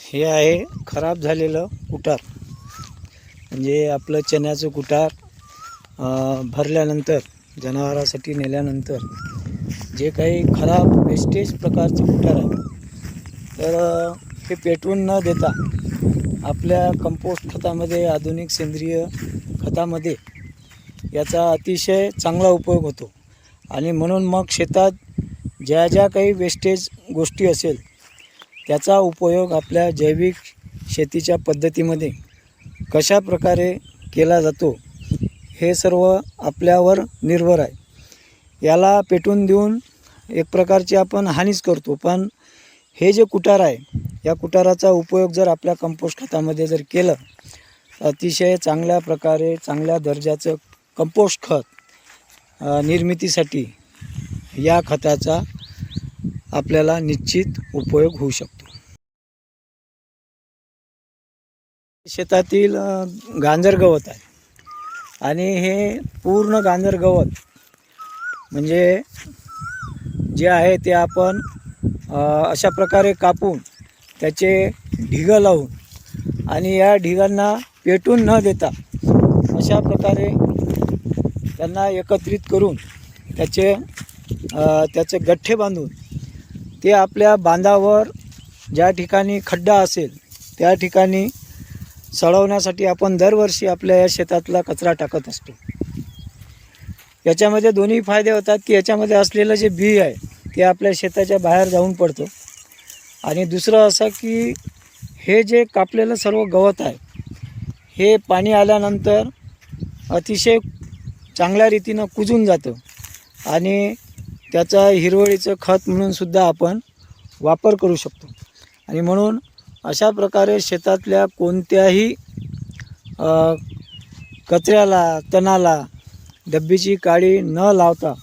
हे आहे खराब झालेलं कुटार, म्हणजे आपलं चण्याचं कुटार भरल्यानंतर जनावरांसाठी नेल्यानंतर जे काही खराब वेस्टेज प्रकारचं कुटार आहे, तर हे पेटवून न देता आपल्या कंपोस्ट खतामध्ये, आधुनिक सेंद्रिय खतामध्ये याचा अतिशय चांगला उपयोग होतो. आणि म्हणून मग शेतात ज्या ज्या काही वेस्टेज गोष्टी असेल त्याचा उपयोग आपल्या जैविक शेतीच्या पद्धतीमध्ये कशा प्रकारे केला जातो हे सर्व आपल्यावर निर्भर आहे. याला पेटून देऊन एक प्रकारची आपण हानीच करतो, पण हे जे कुटार आहे या कुटाराचा उपयोग जर आपल्या कंपोस्ट खतामध्ये जर केलं, अतिशय चांगल्या प्रकारे चांगल्या दर्जाचं कंपोस्ट खत निर्मितीसाठी या खताचा आपल्याला निश्चित उपयोग होऊ शकतो. शेतातील गांजर गवत आहे आणि हे पूर्ण गांजर गवत म्हणजे जे आहे ते आपण अशा प्रकारे कापून त्याचे ढिगं लावून आणि या ढिगांना पेटून न देता अशा प्रकारे त्यांना एकत्रित करून त्याचे गठ्ठे बांधून ते आपल्या बांधावर ज्या ठिकाणी खड्डा असेल त्या ठिकाणी सडवण्यासाठी आपण दरवर्षी आपल्या या शेतातला कचरा टाकत असतो. याच्यामध्ये दोन्ही फायदे होतात की याच्यामध्ये असलेलं जे बी आहे ते आपल्या शेताच्या बाहेर जाऊन पडतं, आणि दुसरं असं की हे जे कापलेलं सर्व गवत आहे हे पाणी आल्यानंतर अतिशय चांगल्या रीतीनं कुजून जातं आणि त्याचा हिरवळीचं खत म्हणून सुद्धा आपण वापर करू शकतो. आणि म्हणून अशा प्रकारे शेतातल्या कोणत्याही कचऱ्याला, तणाला डब्बीची काडी न लावता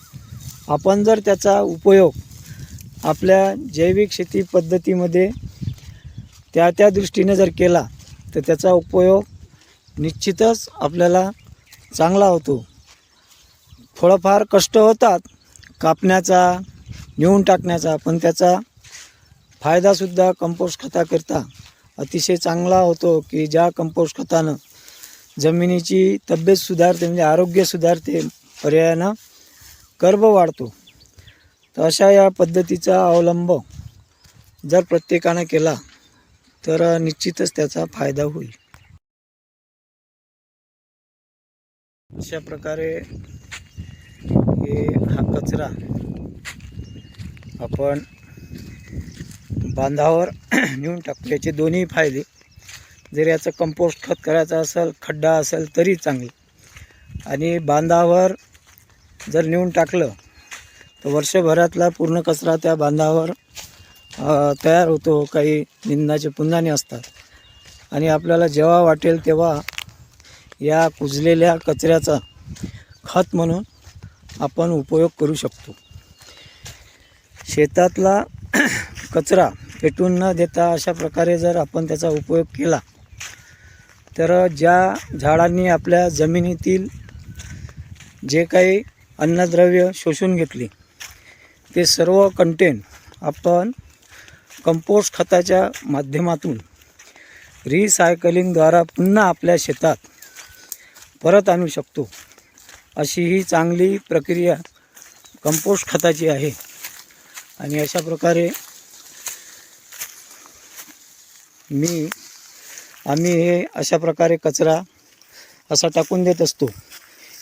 आपण जर त्याचा उपयोग आपल्या जैविक शेती पद्धतीमध्ये त्या दृष्टीने जर केला तर त्याचा उपयोग निश्चितच आपल्याला चांगला होतो. थोडंफार कष्ट होतात कापण्याचा, नेऊन टाकण्याचा, पण त्याचा फायदासुद्धा कंपोस्ट खताकरता अतिशय चांगला होतो की ज्या कंपोस्ट खतानं जमिनीची तब्येत सुधारते, म्हणजे आरोग्य सुधारते, पर्यायानं कर्ब वाढतो. तर अशा या पद्धतीचा अवलंब जर प्रत्येकानं केला तर निश्चितच त्याचा फायदा होईल. अशा प्रकारे हा कचरा आपण बांधावर नेऊन टाकतो. याचे दोन्ही फायदे, जर याचं कंपोस्ट खत करायचं असेल, खड्डा असेल तरी चांगलं, आणि बांधावर जर नेऊन टाकलं तर वर्षभरातला पूर्ण कचरा त्या बांधावर तयार होतो. काही निंदाचे पुंजाने असतात आणि आपल्याला जेव्हा वाटेल तेव्हा या कुजलेल्या कचऱ्याचा खत म्हणून आपण उपयोग करू शकतो. शेतातला कचरा पेटून न देता अशा प्रकारे जर आपण त्याचा उपयोग केला तर ज्या झाडांनी आपल्या जमिनीतील जे काही अन्नद्रव्य शोषून घेतली ते सर्व कंटेंट आपण कंपोस्ट खताच्या माध्यमातून रिसायकलिंगद्वारा पुन्हा आपल्या शेतात परत आणू शकतो. अशी ही चांगली प्रक्रिया कंपोस्ट खताची आहे. आणि अशा प्रकारे आम्ही हे अशा प्रकारे कचरा असा टाकून देत असतो.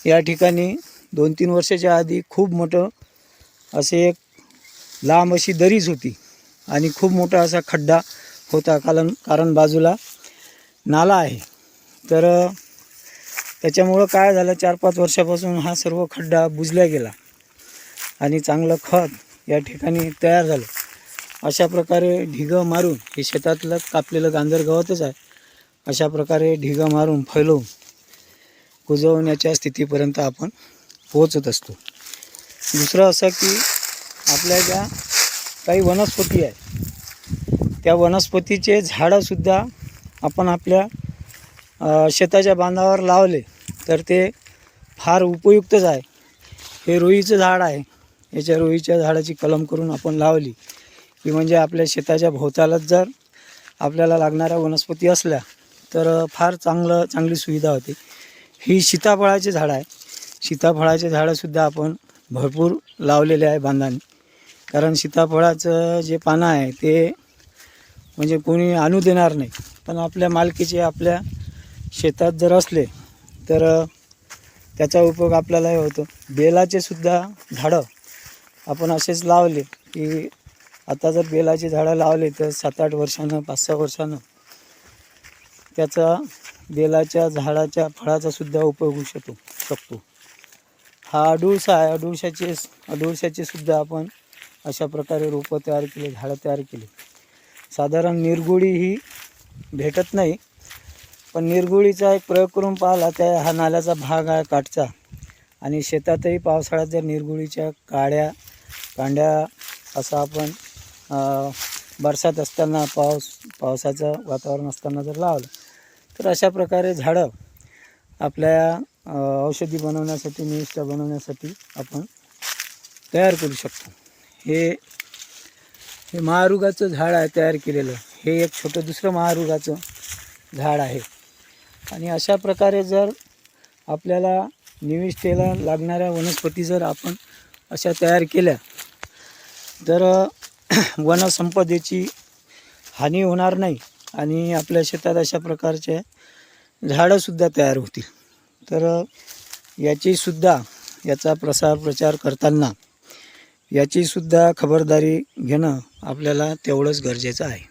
या ठिकाणी 2-3 वर्षाच्या आधी खूप मोठं असे एक लांब अशी दरीच होती आणि खूप मोठा असा खड्डा होता, कारण बाजूला नाला आहे. तर त्याच्यामुळं काय झालं, 4-5 वर्षापासून हा सर्व खड्डा बुजला गेला आणि चांगलं खत या ठिकाणी तयार झालं. अशा प्रकारे ढिगं मारून, हे शेतातलं कापलेलं गांजर गवतच आहे, अशा प्रकारे ढिगं मारून फैलवून कुजवण्याच्या स्थितीपर्यंत आपण पोहोचत असतो. दुसरं असं की आपल्या ज्या काही वनस्पती आहे त्या वनस्पतीचे झाडंसुद्धा आपण आपल्या शेताच्या बांधावर लावले तर ते फार उपयुक्तच आहे. हे रुईचं झाड आहे, याच्या रुईच्या झाडाची कलम करून आपण लावली की म्हणजे आपल्या शेताच्या भोवतालाच जर आपल्याला लागणाऱ्या वनस्पती असल्या तर फार चांगली सुविधा होते. ही सीताफळाचे झाडं आहे. सीताफळाचे झाडंसुद्धा आपण भरपूर लावलेले आहे बांधाने. कारण सीताफळाचं जे पानं आहे ते म्हणजे कोणी आणू देणार नाही, पण आपल्या मालकीचे आपल्या शेतात जर असले तर त्याचा उपयोग आपल्यालाही होतो. बेलाचे सुद्धा झाडं आपण असेच लावले की आता जर बेलाचे झाडं लावले तर 7-8 वर्षानं 5-6 वर्षानं त्याचा बेलाच्या झाडाच्या फळाचा सुद्धा उपयोग होऊ शकतो. हा अडुळसा आहे. अडुळशाचे सुद्धा आपण अशा प्रकारे रोपं तयार केले, झाडं तयार केली. साधारण निरगुडी ही भेटत नाही, पण निरगुडीचा एक प्रयोग करून पाहिला. त्या हा नाल्याचा भाग आहे काठचा, आणि शेतातही पावसाळ्यात जर निरगुडीच्या कांड्या असं आपण बरसात असताना पावसाचं वातावरण असताना जर लावलं तर अशा प्रकारे झाडं आपल्या औषधी बनवण्यासाठी, मिष्ट बनवण्यासाठी आपण तयार करू शकतो. हे महारुगाचं झाड आहे तयार केलेलं. हे एक छोटं दुसरं महारुगाचं झाड आहे. आणि अशा प्रकारे जर आपल्याला निविष्ठेला लागणाऱ्या वनस्पती जर आपण अशा तयार केल्या तर वनसंपदेची हानी होणार नाही आणि आपल्या शेतात अशा प्रकारचे झाडंसुद्धा तयार होतील. तर याचा प्रचार करताना याचीसुद्धा खबरदारी घेणं आपल्याला तेवढंच गरजेचं आहे.